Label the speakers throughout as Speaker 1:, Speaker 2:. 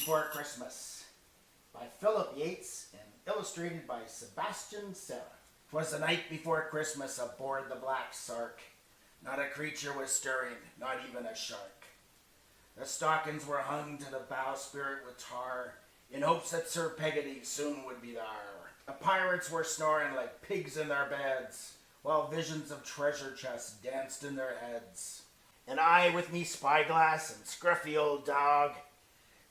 Speaker 1: Before Christmas by Philip Yates and illustrated by Sebastia Serra. 'Twas the night before Christmas aboard the Black Sark. Not a creature was stirring, not even a shark. The stockings were hung to the bowsprit with tar, in hopes that Sir Peggotty soon would be there. The pirates were snoring like pigs in their beds, while visions of treasure chests danced in their heads. And I, with me spyglass and scruffy old dog,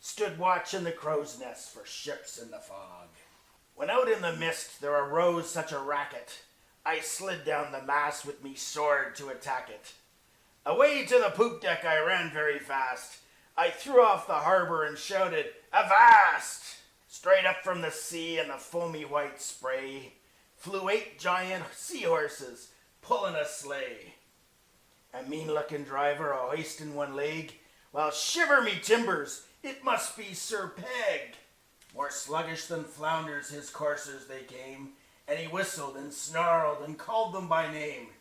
Speaker 1: stood watching the crow's nest for ships in the fog. When out in the mist there arose such a racket, I slid down the mast with me sword to attack it. Away to the poop deck I ran very fast. I threw off the harbor and shouted, "Avast!" Straight up from the sea in the foamy white spray flew 8 giant seahorses pulling a sleigh. A mean-looking driver a hoisting one leg, while shiver me timbers, it must be Sir Peg. More sluggish than flounders his coursers they came, and he whistled and snarled and called them by name.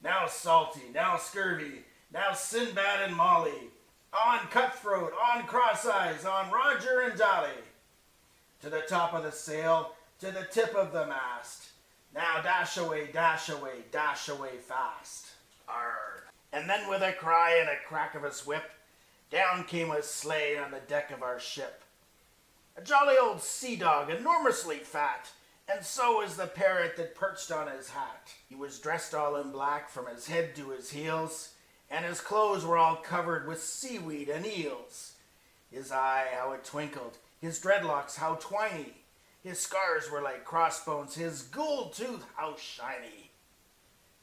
Speaker 1: Now Salty, now Scurvy, now Sinbad and Molly, on Cutthroat, on Cross-Eyes, on Roger and Dolly. To the top of the sail, to the tip of the mast, now dash away, dash away, dash away fast. Arr! And then with a cry and a crack of his whip, down came a sleigh on the deck of our ship. A jolly old sea dog, enormously fat, and so was the parrot that perched on his hat. He was dressed all in black from his head to his heels, and his clothes were all covered with seaweed and eels. His eye, how it twinkled, his dreadlocks, how twiny, his scars were like crossbones, his gold tooth, how shiny.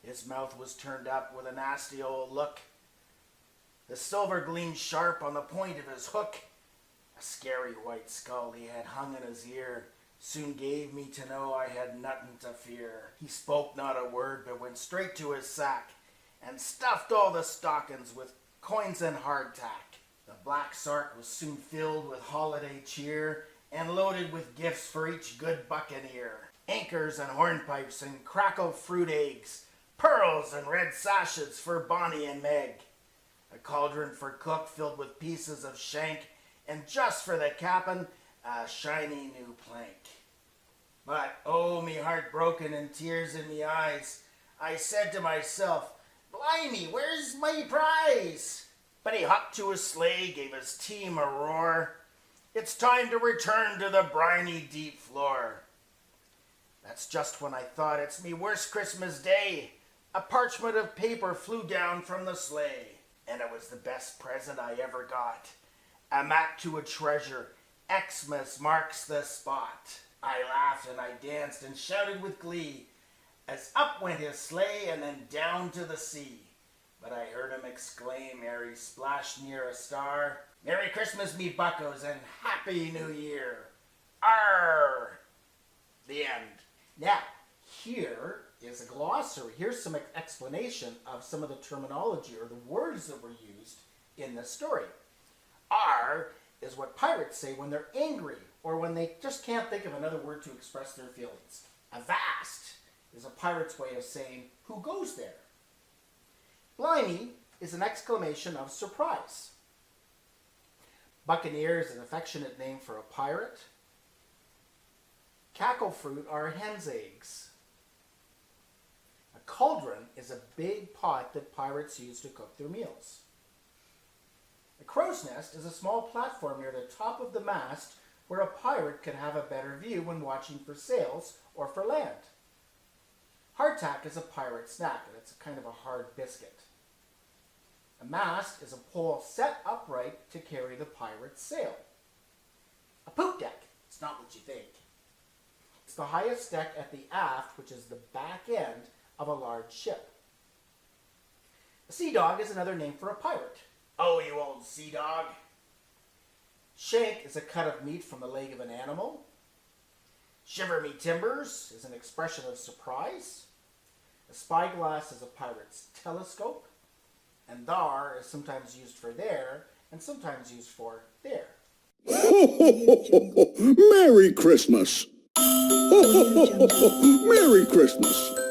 Speaker 1: His mouth was turned up with a nasty old look. The silver gleamed sharp on the point of his hook. A scary white skull he had hung in his ear soon gave me to know I had nothing to fear. He spoke not a word, but went straight to his sack and stuffed all the stockings with coins and hardtack. The Black Sark was soon filled with holiday cheer and loaded with gifts for each good buccaneer. Anchors and hornpipes and crackled fruit eggs, pearls and red sashes for Bonnie and Meg, a cauldron for cook filled with pieces of shank, and just for the cap'n, a shiny new plank. But, oh, me heart broken and tears in me eyes, I said to myself, "Blimey, where's my prize?" But he hopped to his sleigh, gave his team a roar. It's time to return to the briny deep floor. That's just when I thought it's me worst Christmas day. A parchment of paper flew down from the sleigh, and it was the best present I ever got. A map to a treasure, Xmas marks the spot. I laughed and I danced and shouted with glee, as up went his sleigh and then down to the sea. But I heard him exclaim ere he splashed near a star, "Merry Christmas, me buccos, and Happy New Year! Arr!" The end. Now, here is a glossary. Here's some explanation of some of the terminology or the words that were used in the story. R is what pirates say when they're angry or when they just can't think of another word to express their feelings. Avast is a pirate's way of saying, "Who goes there?" Blimey is an exclamation of surprise. Buccaneer is an affectionate name for a pirate. Cackle fruit are hen's eggs. A cauldron is a big pot that pirates use to cook their meals. A crow's nest is a small platform near the top of the mast where a pirate can have a better view when watching for sails or for land. Hardtack is a pirate snack, and it's a kind of a hard biscuit. A mast is a pole set upright to carry the pirate's sail. A poop deck, it's not what you think. It's the highest deck at the aft, which is the back end of a large ship. A sea dog is another name for a pirate. "Oh, you old sea dog." Shank is a cut of meat from the leg of an animal. "Shiver me timbers" is an expression of surprise. A spyglass is a pirate's telescope. And "thar" is sometimes used for there and sometimes used for there.
Speaker 2: Merry Christmas! Merry Christmas!